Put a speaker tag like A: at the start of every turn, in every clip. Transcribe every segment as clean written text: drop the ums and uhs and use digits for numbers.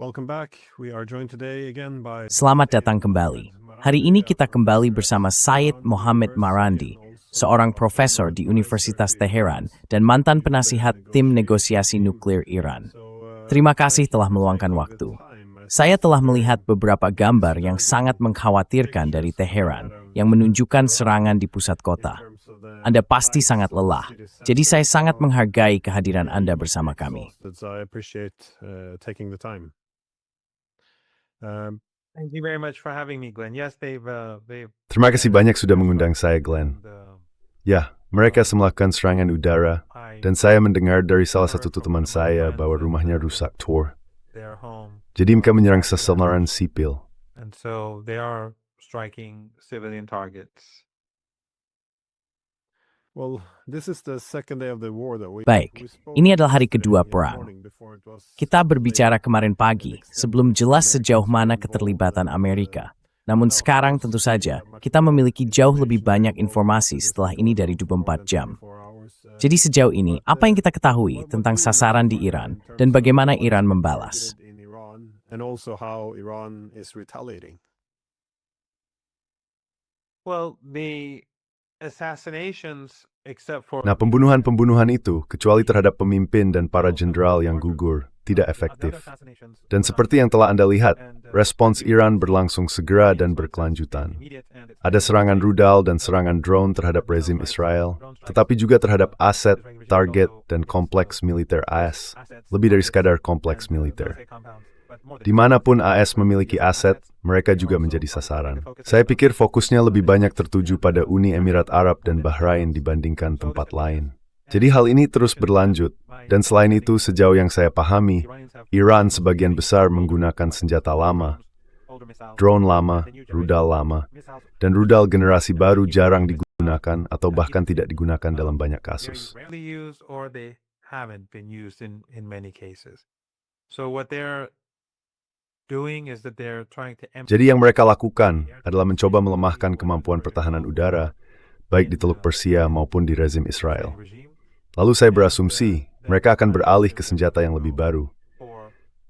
A: Welcome back. We are joined today again by
B: Selamat datang kembali. Hari ini kita kembali bersama Said Mohammed Marandi, seorang profesor di Universitas Teheran dan mantan penasihat tim negosiasi nuklir Iran. Terima kasih telah meluangkan waktu. Saya telah melihat beberapa gambar yang sangat mengkhawatirkan dari Teheran yang menunjukkan serangan di pusat kota. Anda pasti sangat lelah, jadi saya sangat menghargai kehadiran Anda bersama kami.
C: Thank you very much for having me, Glenn. Yes,
D: Terima kasih banyak sudah mengundang saya, Glenn. Ya, mereka melakukan serangan udara, dan saya mendengar dari salah satu teman saya bahwa rumahnya rusak tor. Jadi mereka menyerang sasaran sipil.
C: And so they are striking civilian targets.
B: Baik, ini adalah hari kedua perang. Kita berbicara kemarin pagi, sebelum jelas sejauh mana keterlibatan Amerika. Namun sekarang tentu saja, kita memiliki jauh lebih banyak informasi setelah ini dari 24 jam. Jadi sejauh ini, apa yang kita ketahui tentang sasaran di Iran dan bagaimana Iran membalas?
C: Well, the assassinations, except for
D: Nah, pembunuhan-pembunuhan itu, kecuali terhadap pemimpin dan para jenderal yang gugur, tidak efektif. Dan seperti yang telah Anda lihat, respons Iran berlangsung segera dan berkelanjutan. Ada serangan rudal dan serangan drone terhadap rezim Israel, tetapi juga terhadap aset, target, dan kompleks militer AS, lebih dari sekadar kompleks militer. Dimanapun AS memiliki aset, mereka juga menjadi sasaran. Saya pikir fokusnya lebih banyak tertuju pada Uni Emirat Arab dan Bahrain dibandingkan tempat lain. Jadi hal ini terus berlanjut, dan selain itu sejauh yang saya pahami, Iran sebagian besar menggunakan senjata lama, drone lama, rudal lama, dan rudal generasi baru jarang digunakan atau bahkan tidak digunakan dalam banyak kasus. Jadi yang mereka lakukan adalah mencoba melemahkan kemampuan pertahanan udara, baik di Teluk Persia maupun di rezim Israel. Lalu saya berasumsi, mereka akan beralih ke senjata yang lebih baru.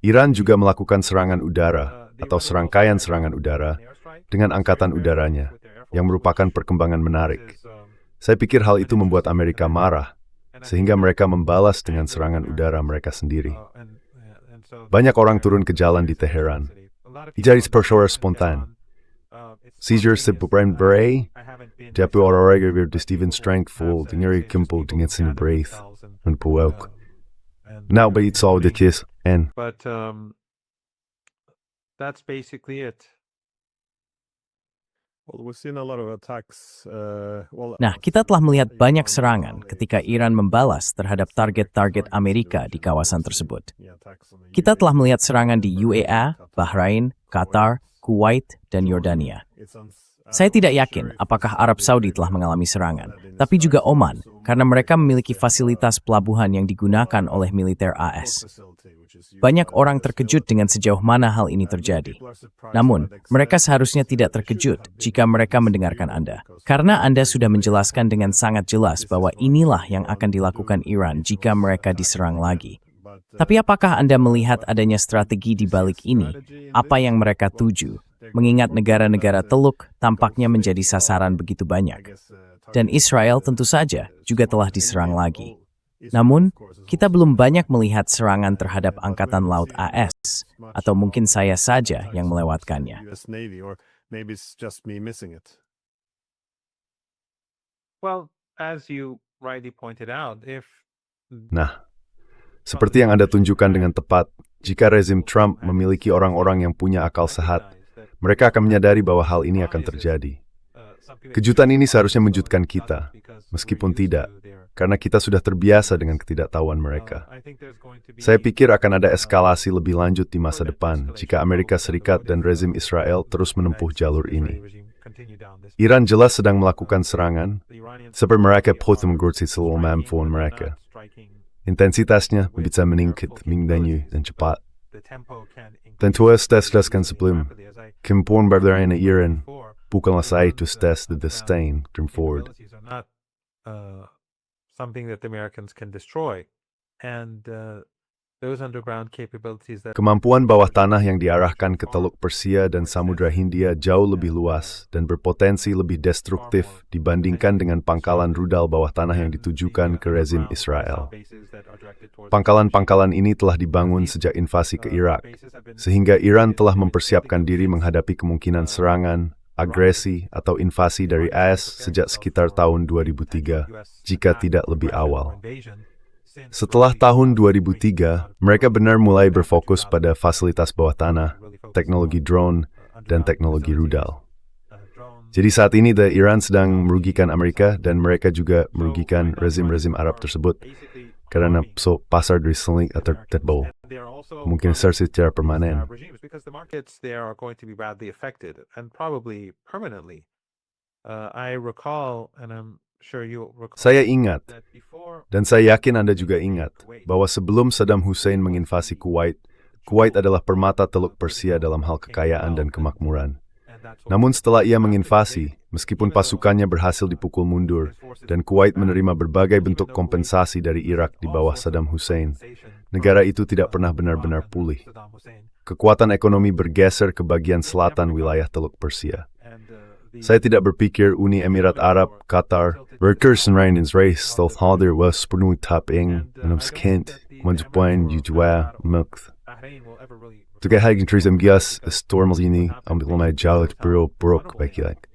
D: Iran juga melakukan serangan udara atau serangkaian serangan udara dengan angkatan udaranya, yang merupakan perkembangan menarik. Saya pikir hal itu membuat Amerika marah, sehingga mereka membalas dengan serangan udara mereka sendiri. Banyak orang turun ke jalan di Teheran. Jadi persoalan spontan. Seizure sebuah berai, dapat orang-orang di Steven Strangful dengan kumpul dengan seni breath dan puak. Now, but it's all the kiss and.
C: But that's basically it.
B: Nah, kita telah melihat banyak serangan ketika Iran membalas terhadap target-target Amerika di kawasan tersebut. Kita telah melihat serangan di UAE, Bahrain, Qatar, Kuwait, dan Yordania. Saya tidak yakin apakah Arab Saudi telah mengalami serangan, tapi juga Oman, karena mereka memiliki fasilitas pelabuhan yang digunakan oleh militer AS. Banyak orang terkejut dengan sejauh mana hal ini terjadi. Namun, mereka seharusnya tidak terkejut jika mereka mendengarkan Anda. Karena Anda sudah menjelaskan dengan sangat jelas bahwa inilah yang akan dilakukan Iran jika mereka diserang lagi. Tapi apakah Anda melihat adanya strategi di balik ini? Apa yang mereka tuju? Mengingat negara-negara Teluk tampaknya menjadi sasaran begitu banyak. Dan Israel tentu saja juga telah diserang lagi. Namun, kita belum banyak melihat serangan terhadap Angkatan Laut AS, atau mungkin saya saja yang melewatkannya.
D: Nah, seperti yang Anda tunjukkan dengan tepat, jika rezim Trump memiliki orang-orang yang punya akal sehat, mereka akan menyadari bahwa hal ini akan terjadi. Kejutan ini seharusnya mengejutkan kita, meskipun tidak, karena kita sudah terbiasa dengan ketidaktahuan mereka. Saya pikir akan ada eskalasi lebih lanjut di masa depan jika Amerika Serikat dan rezim Israel terus menempuh jalur ini. Iran jelas sedang melakukan serangan, seperti mereka potong menggerti seluruh kemampuan mereka. Intensitasnya bisa meningkat, meningkat, dan cepat. Tentu tes-teskan sebelum, kemampuan berdaya Iran bukanlah satu tes the disdain from forward.
C: Something that the Americans can destroy. And those underground capabilities that
D: Kemampuan bawah tanah yang diarahkan ke Teluk Persia dan Samudra Hindia jauh lebih luas dan berpotensi lebih destruktif dibandingkan dengan pangkalan rudal bawah tanah yang ditujukan ke rezim Israel. Pangkalan-pangkalan ini telah dibangun sejak invasi ke Irak, sehingga Iran telah mempersiapkan diri menghadapi kemungkinan serangan, agresi, atau invasi dari AS sejak sekitar tahun 2003, jika tidak lebih awal. Setelah tahun 2003, mereka benar mulai berfokus pada fasilitas bawah tanah, teknologi drone, dan teknologi rudal. Jadi saat ini Iran sedang merugikan Amerika dan mereka juga merugikan rezim-rezim Arab tersebut karena pasar dari seling atau terbau. Mungkin secara permanen.
C: because the markets there are going to be badly affected and probably permanently. I recall, and I'm sure you recall,
D: Saya ingat,
C: that before
D: dan saya yakin Anda juga ingat, bahwa sebelum Saddam Hussein menginvasi Kuwait, Kuwait adalah permata Teluk Persia dalam hal kekayaan dan kemakmuran. Namun setelah ia menginvasi, meskipun pasukannya berhasil dipukul mundur, dan Kuwait menerima berbagai bentuk kompensasi dari Irak di bawah Saddam Hussein, negara itu tidak pernah benar-benar pulih. Kekuatan ekonomi bergeser ke bagian selatan wilayah Teluk Persia. Saya tidak berpikir Uni Emirat Arab, Qatar, Verkersenrein Israel Stolthader was penuh taping, menumskent, menjupain yujwa, mukth. Juga hagin trisam gias, stormals ini, ambil mai jalat bro brok bakiak.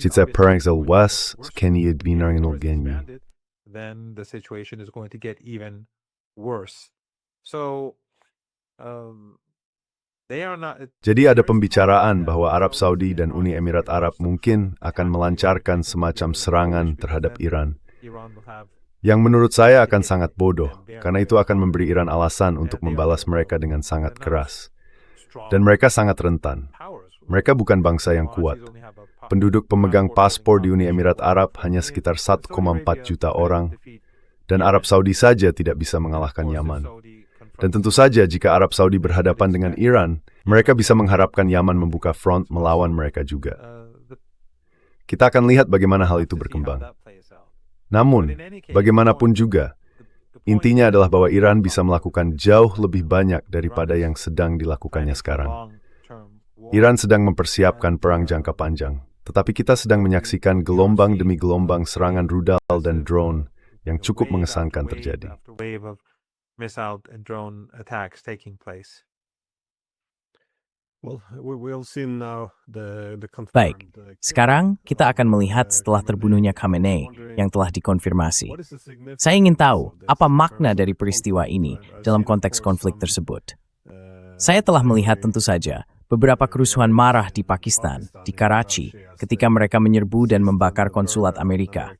D: Cita perang zal was, kenny binarang genyu.
C: then the situation is going to get even worse. So, they are not.
D: Jadi ada pembicaraan bahwa Arab Saudi dan Uni Emirat Arab mungkin akan melancarkan semacam serangan terhadap Iran.
C: Iran will have
D: Yang menurut saya akan sangat bodoh, karena itu akan memberi Iran alasan untuk membalas mereka dengan sangat keras. Dan mereka sangat rentan. Mereka bukan bangsa yang kuat. Penduduk pemegang paspor di Uni Emirat Arab hanya sekitar 1,4 juta orang, dan Arab Saudi saja tidak bisa mengalahkan Yaman. Dan tentu saja jika Arab Saudi berhadapan dengan Iran, mereka bisa mengharapkan Yaman membuka front melawan mereka juga. Kita akan lihat bagaimana hal itu berkembang. Namun, bagaimanapun juga, intinya adalah bahwa Iran bisa melakukan jauh lebih banyak daripada yang sedang dilakukannya sekarang. Iran sedang mempersiapkan perang jangka panjang, tetapi kita sedang menyaksikan gelombang demi gelombang serangan rudal dan drone yang cukup mengesankan terjadi.
C: Wave of missile and drone attacks taking place.
A: Well, we'll see now the
B: Baik,
A: confirmed,
B: sekarang kita akan melihat setelah terbunuhnya Khamenei yang telah dikonfirmasi.
A: what is the significance
B: Saya ingin tahu
A: of this
B: apa makna
A: current
B: dari peristiwa ini
A: conflict?
B: dalam konteks konflik tersebut. Saya telah melihat tentu saja beberapa kerusuhan marah di Pakistan, di Karachi, ketika mereka menyerbu dan membakar konsulat Amerika.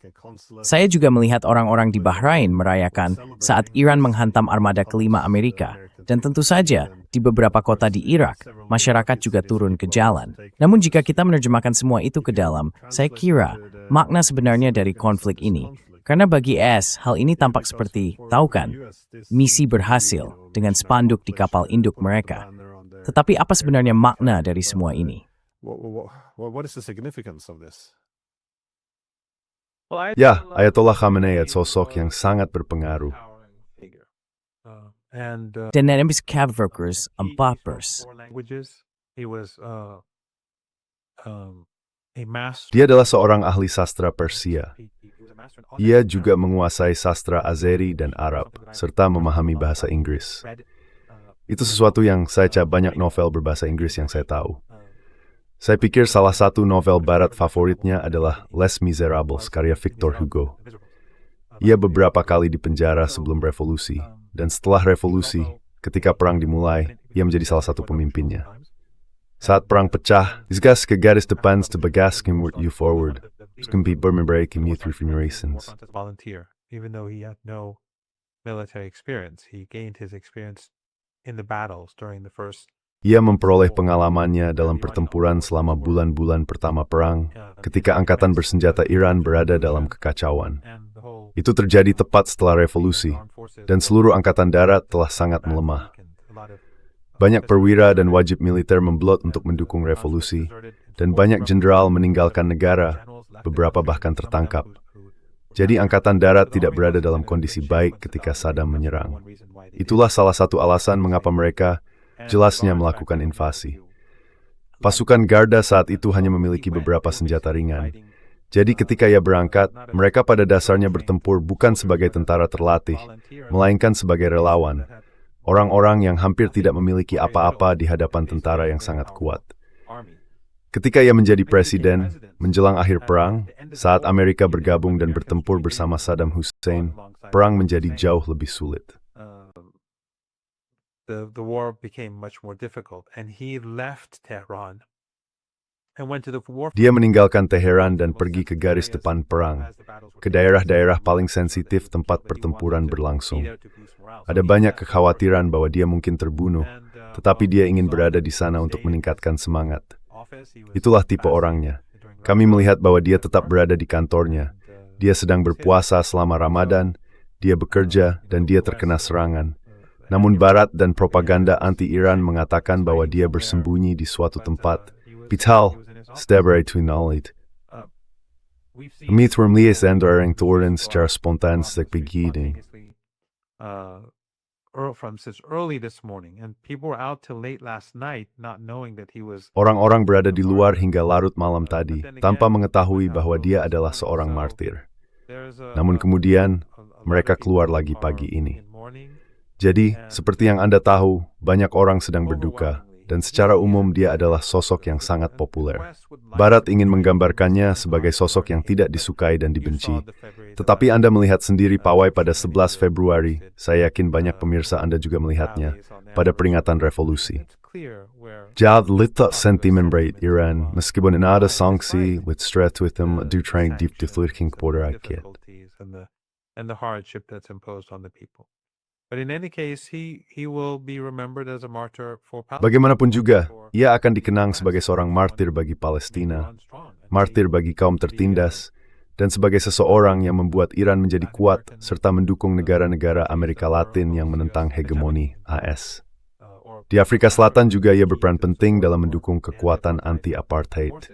B: Saya juga melihat orang-orang di Bahrain merayakan saat Iran menghantam armada kelima Amerika. Dan tentu saja, di beberapa kota di Irak, masyarakat juga turun ke jalan. Namun jika kita menerjemahkan semua itu ke dalam, saya kira makna sebenarnya dari konflik ini. Karena bagi AS, hal ini tampak seperti, tahu kan, misi berhasil dengan spanduk di kapal induk mereka. Tetapi apa sebenarnya makna dari semua ini?
A: What is the significance of this?
D: Ya, Ayatollah Khamenei adalah sosok yang sangat berpengaruh.
C: And
B: Dan nembis Kavverkers Ampapers.
C: languages. He was a master.
D: Dia adalah seorang ahli sastra Persia.
C: He was a master in
D: Ia juga menguasai sastra Azeri dan Arab, serta memahami bahasa Inggris. Itu sesuatu yang saya baca banyak novel berbahasa Inggris yang saya tahu. Saya pikir salah satu novel barat favoritnya adalah Les Miserables karya Victor Hugo. Ia beberapa kali dipenjara sebelum revolusi, dan setelah revolusi, ketika perang dimulai, ia menjadi salah satu pemimpinnya. Saat perang pecah, Isgas ke garis depan sebagas move you forward. Skempi bermembrai mutual reasons.
C: As a volunteer, even though he had no military experience, he gained his experience in the battles during the first.
D: Ia memperoleh pengalamannya dalam pertempuran selama bulan-bulan pertama perang, ketika angkatan bersenjata Iran berada dalam kekacauan.
C: And the whole
D: Itu terjadi tepat setelah revolusi, dan seluruh angkatan darat telah sangat melemah. Banyak perwira dan wajib militer memblot untuk mendukung revolusi, dan banyak jenderal meninggalkan negara, beberapa bahkan tertangkap. Jadi Angkatan Darat tidak berada dalam kondisi baik ketika Saddam menyerang. Itulah salah satu alasan mengapa mereka jelasnya melakukan invasi. Pasukan Garda saat itu hanya memiliki beberapa senjata ringan. Jadi ketika ia berangkat, mereka pada dasarnya bertempur bukan sebagai tentara terlatih, melainkan sebagai relawan. Orang-orang yang hampir tidak memiliki apa-apa di hadapan tentara yang sangat kuat. Ketika ia menjadi presiden, menjelang akhir perang, saat Amerika bergabung dan bertempur bersama Saddam Hussein, perang menjadi jauh lebih sulit.
C: The war became much more difficult, and he left Tehran and went to the war.
D: Dia meninggalkan Teheran dan pergi ke garis depan perang, ke daerah-daerah paling sensitif tempat pertempuran berlangsung. Ada banyak kekhawatiran bahwa dia mungkin terbunuh, tetapi dia ingin berada di sana untuk meningkatkan semangat. Itulah tipe orangnya. Kami melihat bahwa dia tetap berada di kantornya. Dia sedang berpuasa selama Ramadan, dia bekerja, dan dia terkena serangan. Namun Barat dan propaganda anti-Iran mengatakan bahwa dia bersembunyi di suatu tempat. Vital, Stebrai Tunalit. Kami termelihat endoreng turun secara spontan sejak pagi.
C: From since early this morning, and people were out till late last night, not knowing that he was.
D: Orang-orang berada di luar hingga larut malam tadi, tanpa mengetahui bahwa dia adalah seorang martir. Namun kemudian, mereka keluar lagi pagi ini. Jadi, seperti yang Anda tahu, banyak orang sedang berduka, dan secara umum dia adalah sosok yang sangat populer. Barat ingin menggambarkannya sebagai sosok yang tidak disukai dan dibenci. Tetapi Anda melihat sendiri pawai pada 11 Februari, saya yakin banyak pemirsa Anda juga melihatnya, pada peringatan revolusi. Jad litak sentimen berat Iran, meskipun ada sanksi, with stress with them, dutrang deep deflirting kepada rakyat.
C: And the hardship that's imposed on the people. But in any case, he will be remembered as a martyr for Palestine.
D: Bagaimanapun juga, ia akan dikenang sebagai seorang martir bagi Palestina, martir bagi kaum tertindas, dan sebagai seseorang yang membuat Iran menjadi kuat serta mendukung negara-negara Amerika Latin yang menentang hegemoni AS. Di Afrika Selatan juga ia berperan penting dalam mendukung kekuatan anti-apartheid.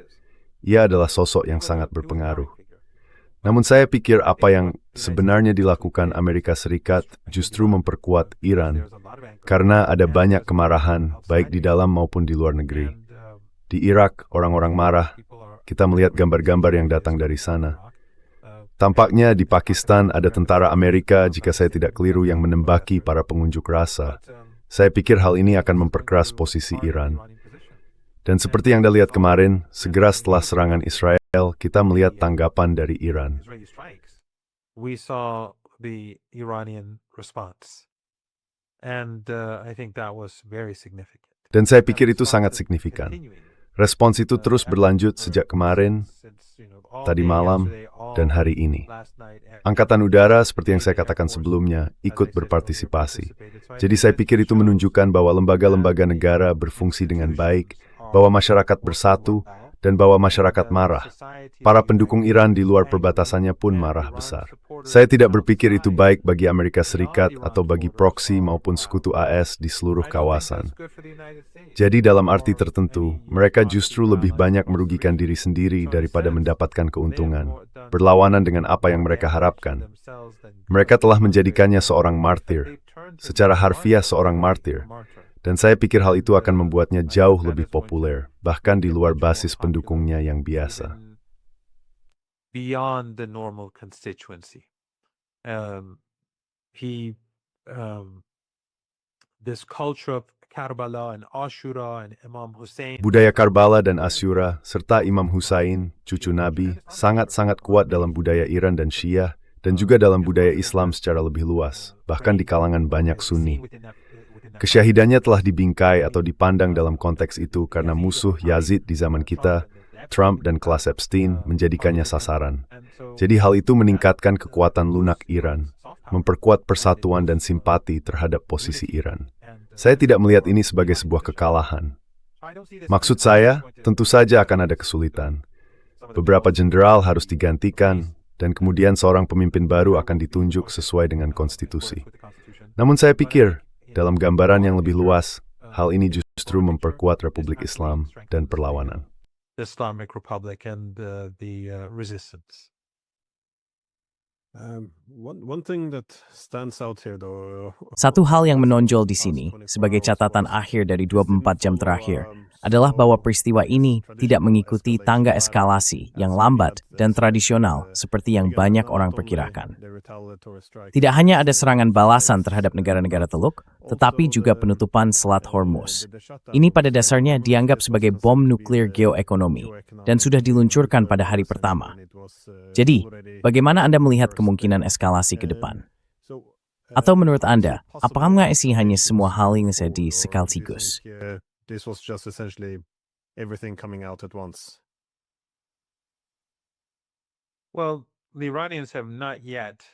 D: Ia adalah sosok yang sangat berpengaruh. Namun saya pikir apa yang sebenarnya dilakukan Amerika Serikat justru memperkuat Iran, karena ada banyak kemarahan baik di dalam maupun di luar negeri. Di Irak, orang-orang marah. Kita melihat gambar-gambar yang datang dari sana. Tampaknya di Pakistan ada tentara Amerika, jika saya tidak keliru, yang menembaki para pengunjuk rasa. Saya pikir hal ini akan memperkeras posisi Iran. Dan seperti yang Anda lihat kemarin, segera setelah serangan Israel, kita melihat tanggapan dari Iran.
C: We saw the Iranian response. And I think that was very significant.
D: Dan saya pikir itu sangat signifikan. Respons itu terus berlanjut sejak kemarin, tadi malam, dan hari ini. Angkatan Udara, seperti yang saya katakan sebelumnya, ikut berpartisipasi. Jadi saya pikir itu menunjukkan bahwa lembaga-lembaga negara berfungsi dengan baik, bahwa masyarakat bersatu, dan bahwa masyarakat marah. Para pendukung Iran di luar perbatasannya pun marah besar. Saya tidak berpikir itu baik bagi Amerika Serikat atau bagi proksi maupun sekutu AS di seluruh kawasan. Jadi dalam arti tertentu, mereka justru lebih banyak merugikan diri sendiri daripada mendapatkan keuntungan, berlawanan dengan apa yang mereka harapkan. Mereka telah menjadikannya seorang martir, secara harfiah seorang martir. Dan saya pikir hal itu akan membuatnya jauh lebih populer, bahkan di luar basis pendukungnya yang biasa.
C: Beyond the normal constituency. This culture of Karbala and Ashura and Imam Hussein.
D: Budaya Karbala dan Asyura, serta Imam Husain, cucu Nabi, sangat-sangat kuat dalam budaya Iran dan Syiah, dan juga dalam budaya Islam secara lebih luas, bahkan di kalangan banyak Sunni. Kesyahidannya telah dibingkai atau dipandang dalam konteks itu karena musuh Yazid di zaman kita, Trump dan kelas Epstein, menjadikannya sasaran. Jadi hal itu meningkatkan kekuatan lunak Iran, memperkuat persatuan dan simpati terhadap posisi Iran. Saya tidak melihat ini sebagai sebuah kekalahan. Maksud saya, tentu saja akan ada kesulitan. Beberapa jenderal harus digantikan, dan kemudian seorang pemimpin baru akan ditunjuk sesuai dengan konstitusi. Namun saya pikir, dalam gambaran yang lebih luas, hal ini justru memperkuat Republik Islam dan perlawanan.
C: The Islamic Republic and the resistance.
A: One thing that stands out here, though,
B: Satu hal yang menonjol di sini, sebagai catatan akhir dari 24 jam terakhir, adalah bahwa peristiwa ini tidak mengikuti tangga eskalasi yang lambat dan tradisional seperti yang banyak orang perkirakan. Tidak hanya ada serangan balasan terhadap negara-negara Teluk, tetapi juga penutupan Selat Hormuz. Ini pada dasarnya dianggap sebagai bom nuklir geoekonomi dan sudah diluncurkan pada hari pertama. Jadi, bagaimana Anda melihat kemungkinan eskalasi ke depan? Atau menurut Anda, apakah mengisi hanya semua hal yang jadi sekaligus?
A: This was just essentially everything coming out at once.
C: Well, the Iranians have not yet.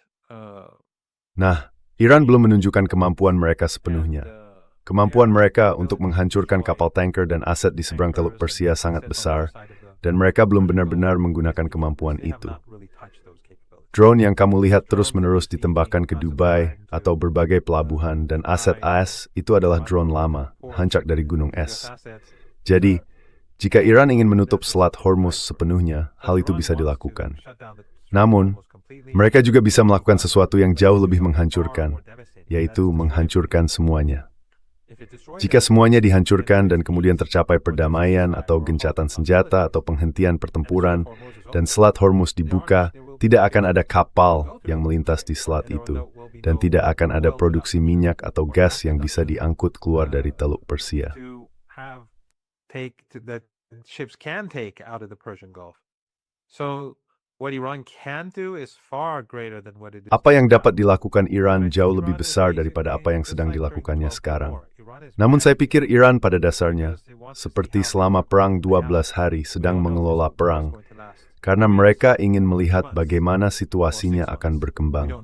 D: Nah, Iran belum menunjukkan kemampuan mereka sepenuhnya. Kemampuan mereka untuk menghancurkan kapal tanker dan aset di seberang Teluk Persia sangat besar, dan mereka belum benar-benar menggunakan kemampuan itu. Drone yang kamu lihat terus-menerus ditembakkan ke Dubai atau berbagai pelabuhan dan aset AS itu adalah drone lama, hancak dari gunung es. Jadi, jika Iran ingin menutup Selat Hormuz sepenuhnya, hal itu bisa dilakukan. Namun, mereka juga bisa melakukan sesuatu yang jauh lebih menghancurkan, yaitu menghancurkan semuanya. Jika semuanya dihancurkan dan kemudian tercapai perdamaian atau gencatan senjata atau penghentian pertempuran, dan Selat Hormuz dibuka, tidak akan ada kapal yang melintas di selat itu, dan tidak akan ada produksi minyak atau gas yang bisa diangkut keluar dari Teluk Persia.
C: Ships can take out of the Persian Gulf. So what Iran can do is far greater than what it is.
D: Apa yang dapat dilakukan Iran jauh lebih besar daripada apa yang sedang dilakukannya sekarang. Namun saya pikir Iran pada dasarnya, seperti selama perang 12 hari sedang mengelola perang, karena mereka ingin melihat bagaimana situasinya akan berkembang.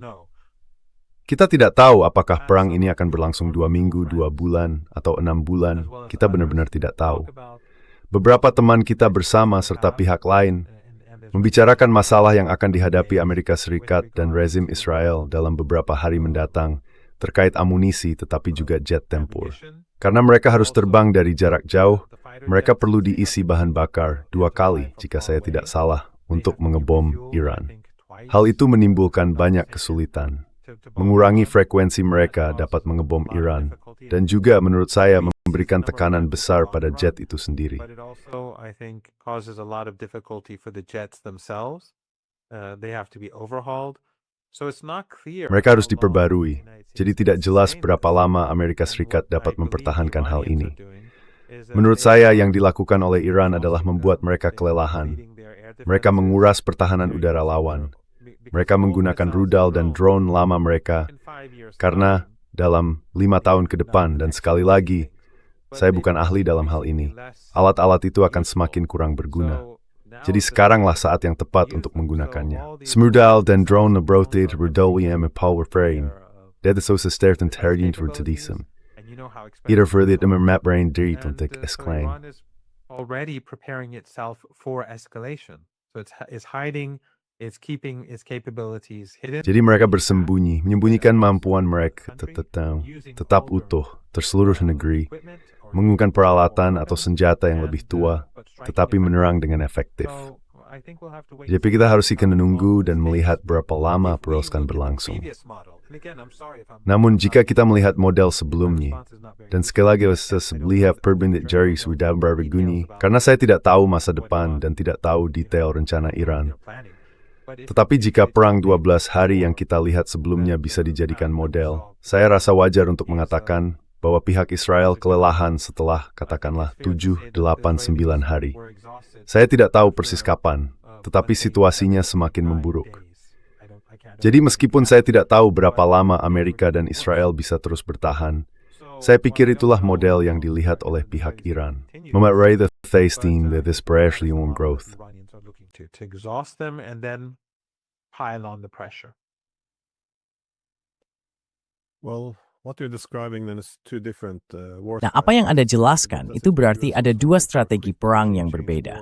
D: Kita tidak tahu apakah perang ini akan berlangsung 2 minggu, 2 bulan, atau 6 bulan. Kita benar-benar tidak tahu. Beberapa teman kita bersama serta pihak lain membicarakan masalah yang akan dihadapi Amerika Serikat dan rezim Israel dalam beberapa hari mendatang terkait amunisi tetapi juga jet tempur. Karena mereka harus terbang dari jarak jauh, mereka perlu diisi bahan bakar 2 kali jika saya tidak salah untuk mengebom Iran. Hal itu menimbulkan banyak kesulitan. Mengurangi frekuensi mereka dapat mengebom Iran, dan juga menurut saya memberikan tekanan besar pada jet itu sendiri.
C: But it also, I think, causes a lot of difficulty for the jets themselves. They have to be overhauled. So it's not clear.
D: Mereka harus diperbarui, jadi tidak jelas berapa lama Amerika Serikat dapat mempertahankan hal ini. Menurut saya, yang dilakukan oleh Iran adalah membuat mereka kelelahan. Mereka menguras pertahanan udara lawan. Mereka menggunakan rudal dan drone lama mereka, karena dalam 5 tahun ke depan, dan sekali lagi, saya bukan ahli dalam hal ini, alat-alat itu akan semakin kurang berguna. Jadi sekaranglah saat yang tepat untuk menggunakannya. Smrudal dan drone nabroted rudolium powerfrain. Det är så stört en terrigen för tidism. Either for the map brain dit untuk exclaim.
C: Iran is already preparing itself for escalation. So it's hiding, it's keeping its capabilities hidden.
D: Jadi mereka menyembunyikan mampuan mereka tetap utuh, terseluruh negeri, menggunakan peralatan atau senjata yang lebih tua, tetapi menyerang dengan efektif. Jadi kita harus menunggu dan melihat berapa lama peroskan berlangsung. Namun jika kita melihat model sebelumnya, dan sekali lagi saya melihat perbincangan jari sudah berbunyi, karena saya tidak tahu masa depan dan tidak tahu detail rencana Iran. Tetapi jika perang 12 hari yang kita lihat sebelumnya bisa dijadikan model, saya rasa wajar untuk mengatakan bahwa pihak Israel kelelahan setelah katakanlah 7, 8, 9 hari. Saya tidak tahu persis kapan, tetapi situasinya semakin memburuk. Jadi meskipun saya tidak tahu berapa lama Amerika dan Israel bisa terus bertahan, saya pikir itulah model yang dilihat oleh pihak Iran. Memerai the tasting the desperately on growth.
C: To exhaust them and then pile on the pressure.
A: Well, what you're describing then is two different wars.
B: Nah, apa yang Anda jelaskan itu berarti ada 2 strategi perang yang berbeda.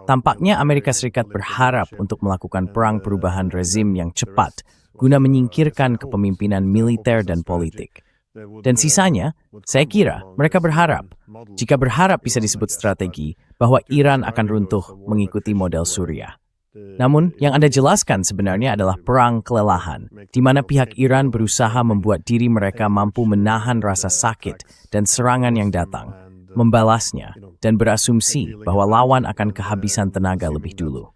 B: Tampaknya Amerika Serikat berharap untuk melakukan perang perubahan rezim yang cepat guna menyingkirkan kepemimpinan militer dan politik. Dan sisanya, saya kira mereka berharap, jika berharap bisa disebut strategi, bahwa Iran akan runtuh mengikuti model Suriah. Namun, yang Anda jelaskan sebenarnya adalah perang kelelahan, di mana pihak Iran berusaha membuat diri mereka mampu menahan rasa sakit dan serangan yang datang, membalasnya, dan berasumsi bahwa lawan akan kehabisan tenaga lebih dulu.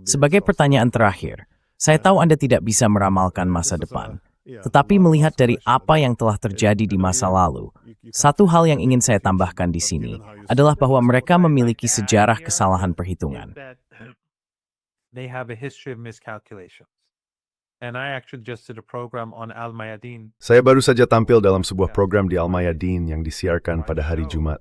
B: Sebagai pertanyaan terakhir, saya tahu Anda tidak bisa meramalkan masa depan, tetapi melihat dari apa yang telah terjadi di masa lalu, satu hal yang ingin saya tambahkan di sini adalah bahwa mereka memiliki sejarah kesalahan perhitungan.
C: They have a history of miscalculations. And I actually just did a program on Al-Mayadeen.
D: Saya baru saja tampil dalam sebuah program di Al-Mayadeen yang disiarkan pada hari Jumat.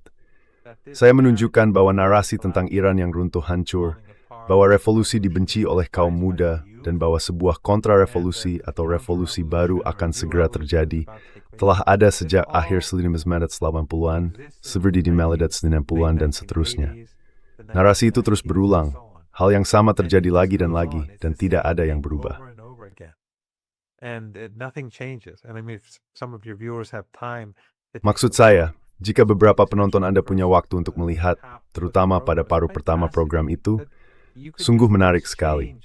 D: Saya menunjukkan bahwa narasi tentang Iran yang runtuh hancur, bahwa revolusi dibenci oleh kaum muda, dan bahwa sebuah kontra-revolusi atau revolusi baru akan segera terjadi, telah ada sejak akhir 1980-an, seperti di Meledat 90-an, dan seterusnya. Narasi itu terus berulang. Hal yang sama terjadi lagi, dan tidak ada yang berubah. Maksud saya, jika beberapa penonton Anda punya waktu untuk melihat, terutama pada paruh pertama program itu, sungguh menarik sekali.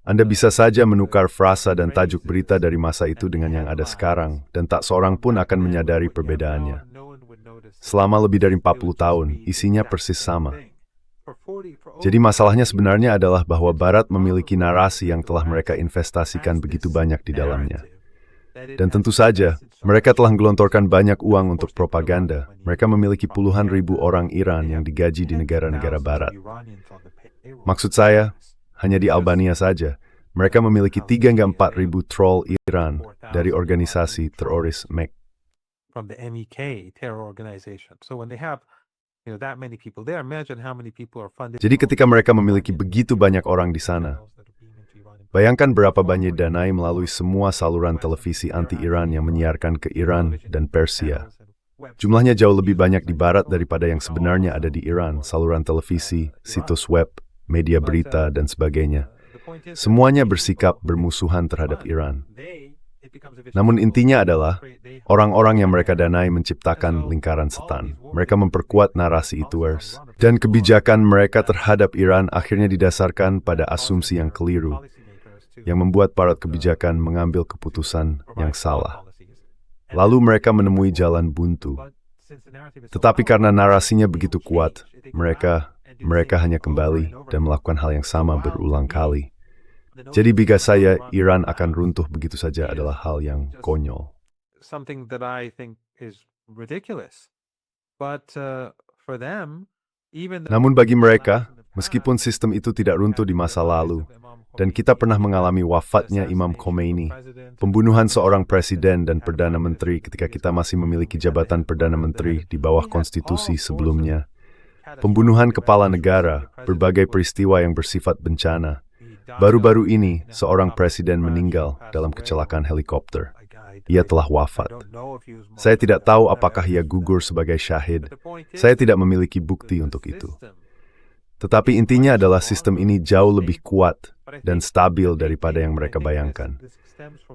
D: Anda bisa saja menukar frasa dan tajuk berita dari masa itu dengan yang ada sekarang, dan tak seorang pun akan menyadari perbedaannya. Selama lebih dari 40 tahun, isinya persis sama. Jadi masalahnya sebenarnya adalah bahwa Barat memiliki narasi yang telah mereka investasikan begitu banyak di dalamnya. Dan tentu saja, mereka telah menggelontorkan banyak uang untuk propaganda. Mereka memiliki puluhan ribu orang Iran yang digaji di negara-negara Barat. Maksud saya, hanya di Albania saja, mereka memiliki 3 hingga 4 ribu troll Iran dari organisasi teroris MEK.
C: From the MEK terror organization. So when they have that many people there, imagine how many people are funded.
D: Jadi ketika mereka memiliki begitu banyak orang di sana, bayangkan berapa banyak danai melalui semua saluran televisi anti-Iran yang menyiarkan ke Iran dan Persia. Jumlahnya jauh lebih banyak di Barat daripada yang sebenarnya ada di Iran, saluran televisi, situs web, media berita, dan sebagainya. Semuanya bersikap bermusuhan terhadap Iran. Namun intinya adalah, orang-orang yang mereka danai menciptakan lingkaran setan. Mereka memperkuat narasi itu, dan kebijakan mereka terhadap Iran akhirnya didasarkan pada asumsi yang keliru, yang membuat para kebijakan mengambil keputusan yang salah. Lalu mereka menemui jalan buntu. Tetapi karena narasinya begitu kuat, mereka hanya kembali dan melakukan hal yang sama berulang kali. Jadi bagi saya, Iran akan runtuh begitu saja adalah hal yang konyol.
C: Something that I think is ridiculous. But for them, even
D: Namun bagi mereka, meskipun sistem itu tidak runtuh di masa lalu, dan kita pernah mengalami wafatnya Imam Khomeini, pembunuhan seorang presiden dan perdana menteri ketika kita masih memiliki jabatan perdana menteri di bawah konstitusi sebelumnya, pembunuhan kepala negara, berbagai peristiwa yang bersifat bencana. Baru-baru ini, seorang presiden meninggal dalam kecelakaan helikopter. Ia telah wafat. Saya tidak tahu apakah ia gugur sebagai syahid. Saya tidak memiliki bukti untuk itu. Tetapi intinya adalah sistem ini jauh lebih kuat dan stabil daripada yang mereka bayangkan.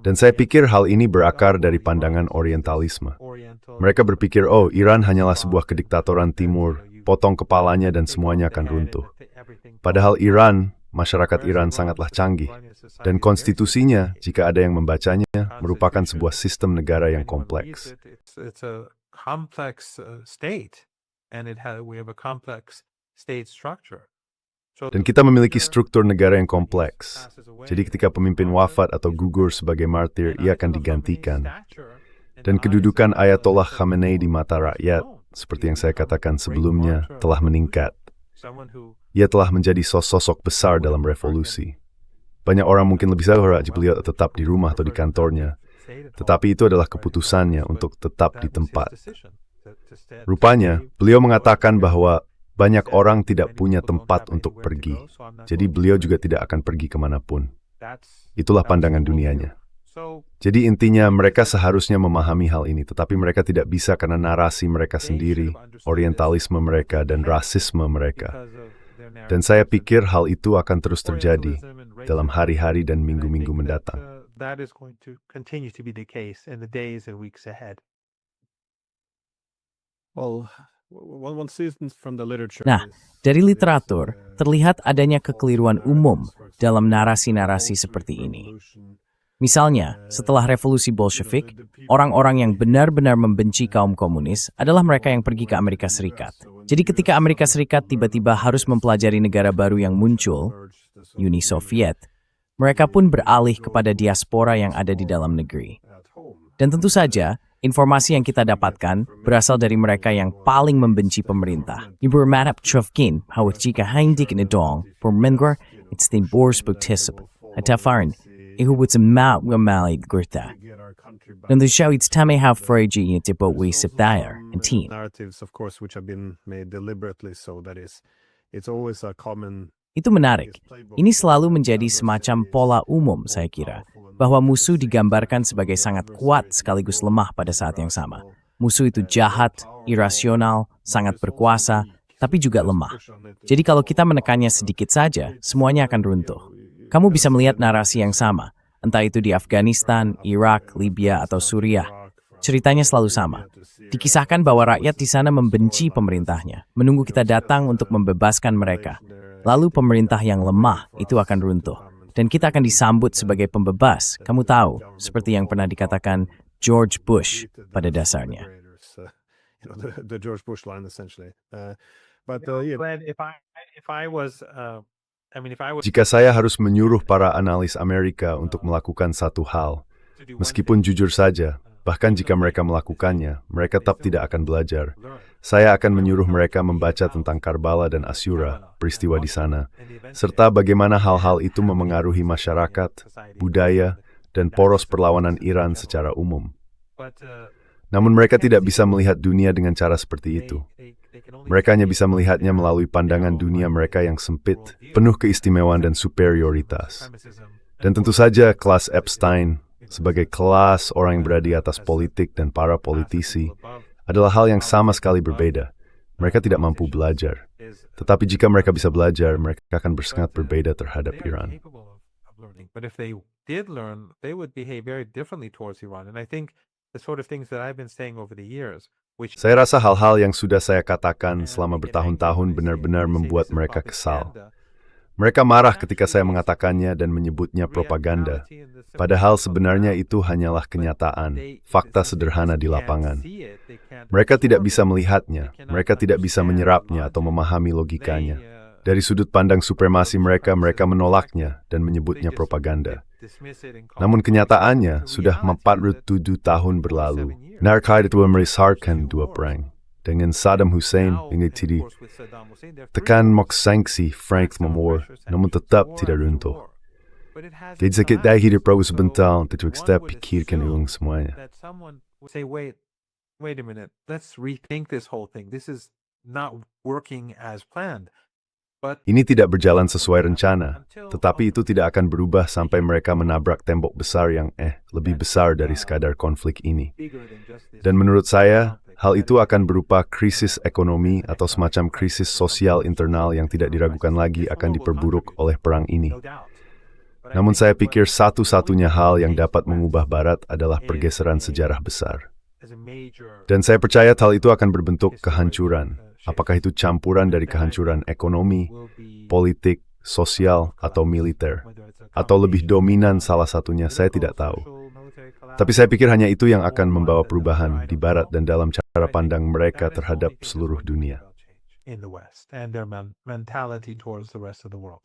D: Dan saya pikir hal ini berakar dari pandangan orientalisme. Mereka berpikir, oh, Iran hanyalah sebuah kediktatoran timur, potong kepalanya dan semuanya akan runtuh. Padahal masyarakat Iran sangatlah canggih, dan konstitusinya, jika ada yang membacanya, merupakan sebuah sistem negara yang kompleks.
C: It's a complex state, and we have a complex state structure.
D: Dan kita memiliki struktur negara yang kompleks. Jadi ketika pemimpin wafat atau gugur sebagai martir, ia akan digantikan. Dan kedudukan Ayatollah Khamenei di mata rakyat, seperti yang saya katakan sebelumnya, telah meningkat. Ia telah menjadi sosok besar dalam revolusi. Banyak orang mungkin lebih sabar jika beliau tetap di rumah atau di kantornya. Tetapi itu adalah keputusannya untuk tetap di tempat. Rupanya, beliau mengatakan bahwa banyak orang tidak punya tempat untuk pergi. Jadi beliau juga tidak akan pergi kemanapun. Itulah pandangan dunianya. Jadi intinya mereka seharusnya memahami hal ini, tetapi mereka tidak bisa karena narasi mereka sendiri, orientalisme mereka, dan rasisme mereka. Dan saya pikir hal itu akan terus terjadi dalam hari-hari dan minggu-minggu mendatang.
C: That is going to continue to be the case in the days and weeks ahead.
E: Well,
A: One sees from the literature.
B: Nah, dari literatur, terlihat adanya kekeliruan umum dalam narasi-narasi seperti ini. Misalnya, setelah revolusi Bolshevik, orang-orang yang benar-benar membenci kaum komunis adalah mereka yang pergi ke Amerika Serikat. Jadi ketika Amerika Serikat tiba-tiba harus mempelajari negara baru yang muncul, Uni Soviet, mereka pun beralih kepada diaspora yang ada di dalam negeri. Dan tentu saja, informasi yang kita dapatkan berasal dari mereka yang paling membenci pemerintah. Ibu Matap Chofkin, hawat jika hindik na dong, permengor, it's the boers buktisip, atafarin, ihubut sa malit gurta. Dan the show it's tame how fragi yung tipo we siptire and teen.
A: Narratives, of course, which have been made deliberately so. That is, it's always a common.
B: Itu menarik. Ini selalu menjadi semacam pola umum, saya kira, bahwa musuh digambarkan sebagai sangat kuat sekaligus lemah pada saat yang sama. Musuh itu jahat, irasional, sangat berkuasa, tapi juga lemah. Jadi kalau kita menekannya sedikit saja, semuanya akan runtuh. Kamu bisa melihat narasi yang sama, entah itu di Afghanistan, Irak, Libya, atau Suriah. Ceritanya selalu sama. Dikisahkan bahwa rakyat di sana membenci pemerintahnya, menunggu kita datang untuk membebaskan mereka. Lalu pemerintah yang lemah itu akan runtuh. Dan kita akan disambut sebagai pembebas. Kamu tahu, seperti yang pernah dikatakan George Bush pada dasarnya.
A: The George Bush line, essentially.
D: Jika saya harus menyuruh para analis Amerika untuk melakukan satu hal, meskipun jujur saja, bahkan jika mereka melakukannya, mereka tetap tidak akan belajar. Saya akan menyuruh mereka membaca tentang Karbala dan Asyura, peristiwa di sana, serta bagaimana hal-hal itu memengaruhi masyarakat, budaya, dan poros perlawanan Iran secara umum. Namun mereka tidak bisa melihat dunia dengan cara seperti itu. Mereka hanya bisa melihatnya melalui pandangan dunia mereka yang sempit, penuh keistimewaan dan superioritas. Dan tentu saja kelas Epstein, sebagai kelas orang yang berada di atas politik dan para politisi, adalah hal yang sama sekali berbeda. Mereka tidak mampu belajar. Tetapi jika mereka bisa belajar, mereka akan sangat berbeda terhadap Iran.
C: But if they did learn, they would behave very differently towards Iran. And I think the sort of things that I've been saying over the years, which
D: Saya rasa hal-hal yang sudah saya katakan selama bertahun-tahun benar-benar membuat mereka kesal. Mereka marah ketika saya mengatakannya dan menyebutnya propaganda. Padahal sebenarnya itu hanyalah kenyataan, fakta sederhana di lapangan. Mereka tidak bisa melihatnya, mereka tidak bisa menyerapnya atau memahami logikanya. Dari sudut pandang supremasi mereka, mereka menolaknya dan menyebutnya propaganda. Namun kenyataannya sudah 47 tahun berlalu. Narkai itu merisarkan dua perang. Dengan Saddam Hussein hingga tadi, tekan sanksi Frank Memor, namun tetap tidak runtuh. Jadi sakit dah hidup Prabu sebentar untuk kita pikirkan ulang semuanya.
C: say, wait a minute, let's rethink this whole thing. This is not working as planned. But
D: Ini tidak berjalan sesuai rencana, tetapi itu tidak akan berubah sampai mereka menabrak tembok besar yang lebih besar dari sekadar konflik ini. Dan menurut saya, hal itu akan berupa krisis ekonomi atau semacam krisis sosial internal yang tidak diragukan lagi akan diperburuk oleh perang ini. Namun saya pikir satu-satunya hal yang dapat mengubah Barat adalah pergeseran sejarah besar. Dan saya percaya hal itu akan berbentuk kehancuran. Apakah itu campuran dari kehancuran ekonomi, politik, sosial, atau militer? Atau lebih dominan salah satunya, saya tidak tahu. Tapi saya pikir hanya itu yang akan membawa perubahan di Barat dan dalam cara pandang mereka terhadap seluruh dunia.
C: in the West and their mentality towards the rest of the world.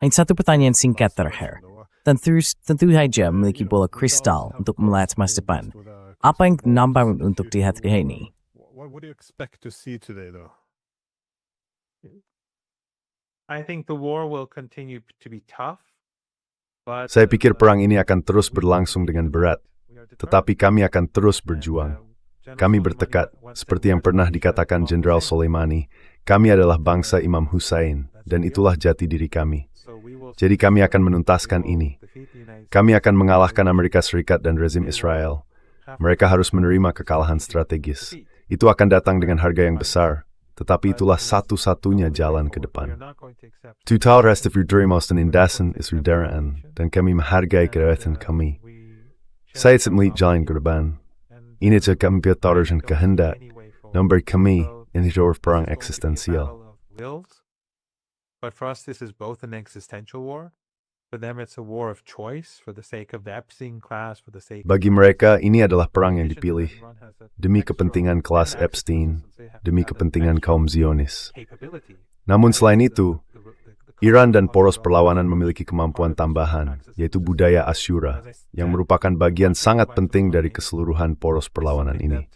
B: Lain satu pertanyaan singkat terakhir. Tentu saja memiliki bola kristal untuk melihat masa depan. Apa yang nampak untuk dilihat hari ini?
A: What do you expect to see today, though?
C: I think the war will continue to be tough, but
D: Saya pikir perang ini akan terus berlangsung dengan berat, tetapi kami akan terus berjuang. Kami bertekad, seperti yang pernah dikatakan Jenderal Soleimani, kami adalah bangsa Imam Hussein, dan itulah jati diri kami. Jadi kami akan menuntaskan ini. Kami akan mengalahkan Amerika Serikat dan rezim Israel. Mereka harus menerima kekalahan strategis. Itu akan datang dengan harga yang besar, tetapi itulah satu-satunya jalan ke depan. Total rest of Udarimas dan Indasan is Udaraan, dan kami menghargai kedaulatan kami. Saya melihat jalan ke depan. Ini keempat kehendak nomor kami ini perang eksistensial.
C: But for us, this is both an existential war. For them, it's a war of choice for the sake of the Epstein class, for the sake.
D: Bagi mereka, ini adalah perang yang dipilih demi kepentingan kelas Epstein, demi kepentingan kaum Zionis. Namun selain itu, Iran dan poros perlawanan memiliki kemampuan tambahan, yaitu budaya Asyura, yang merupakan bagian sangat penting dari keseluruhan poros perlawanan ini.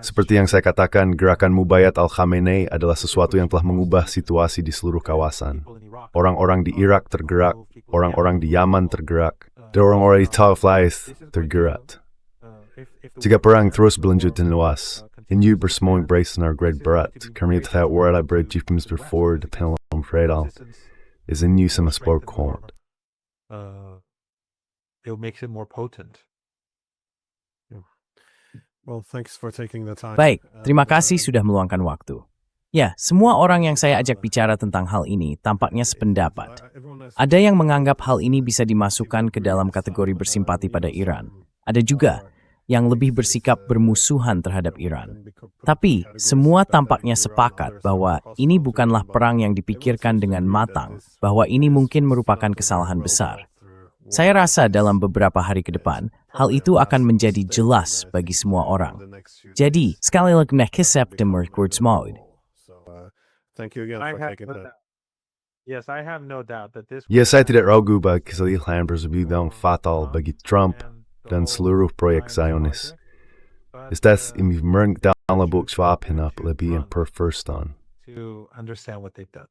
D: Seperti yang saya katakan, gerakan Mubayat al-Khamenei adalah sesuatu yang telah mengubah situasi di seluruh kawasan. Orang-orang di Irak tergerak, orang-orang di Yaman tergerak, dan orang-orang di Taif tergerak. Jika perang terus berlanjut dan luas, Inyu bersama benar grade berat, kami tahu warna berjipim berfor de penelom fredal, is Inyu sama sport court.
C: It makes it more potent.
A: Well, thanks for taking the time.
B: Baik, terima kasih sudah meluangkan waktu. Ya, semua orang yang saya ajak bicara tentang hal ini tampaknya sependapat. Ada yang menganggap hal ini bisa dimasukkan ke dalam kategori bersimpati pada Iran. Ada juga yang lebih bersikap bermusuhan terhadap Iran. Tapi, semua tampaknya sepakat bahwa ini bukanlah perang yang dipikirkan dengan matang, bahwa ini mungkin merupakan kesalahan besar. Saya rasa dalam beberapa hari ke depan, hal itu akan menjadi jelas bagi semua orang. Jadi, sekali lagi nakisep de Merkwards Mode.
A: Thank you again for taking that.
C: Yes, I have no doubt that this.
D: Ya, saya tidak ragu bahwa kesalahan tersebut fatal bagi Trump dan seluruh proyek Zionis. Istas ini dalam buk swap hinap lebih yang perverstan.
C: To understand what they've done.